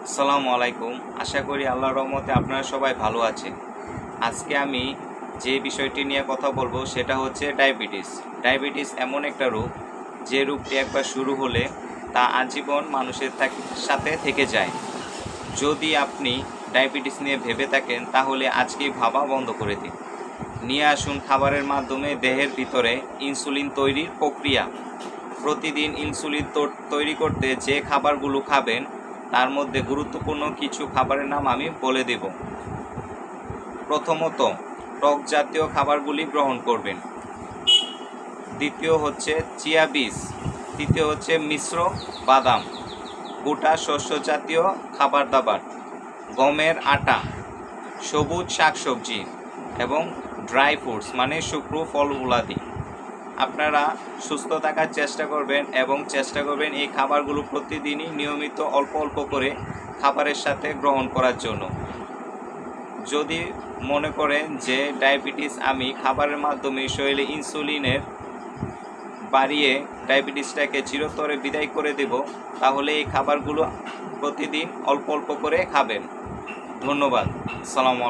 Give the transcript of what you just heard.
আসসালামু আলাইকুম। আশা করি আল্লাহর রহমতে আপনারা সবাই ভালো আছেন। আজকে আমি যে বিষয়টি নিয়ে কথা বলবো সেটা হচ্ছে ডায়াবেটিস। ডায়াবেটিস এমন একটা রোগ, যে রোগটি একবার শুরু হলে তা আজীবন মানুষের সাথে থেকে যায়। যদি আপনি ডায়াবেটিস নিয়ে ভেবে থাকেন তাহলে আজকেই ভাবা বন্ধ করে দিন। নিয়ে আসুন খাবারের মাধ্যমে দেহের ভিতরে ইনসুলিন তৈরির প্রক্রিয়া। প্রতিদিন ইনসুলিন তৈরি করতে যে খাবারগুলো খাবেন তার মধ্যে গুরুত্বপূর্ণ কিছু খাবারের নাম আমি বলে দেব। প্রথমত, টক জাতীয় খাবারগুলি গ্রহণ করবেন। দ্বিতীয় হচ্ছে চিয়া বীজ। তৃতীয় হচ্ছে মিশ্র বাদাম, গোটা শস্য জাতীয় খাবার দাবার, গমের আটা, সবুজ শাকসবজি এবং ড্রাই ফ্রুটস মানে শুকনো ফলমূলাদি। আপনারা সুস্থ থাকার চেষ্টা করবেন এবং চেষ্টা করবেন এই খাবারগুলো প্রতিদিনই নিয়মিত অল্প অল্প করে খাবারের সাথে গ্রহণ করার জন্য। যদি মনে করেন যে ডায়াবেটিস আমি খাবারের মাধ্যমে শরীরে ইনসুলিনের বাড়িয়ে ডায়াবেটিসটাকে চিরতরে বিদায় করে দেব, তাহলে এই খাবারগুলো প্রতিদিন অল্প অল্প করে খাবেন। ধন্যবাদ। আসসালামু আলাইকুম।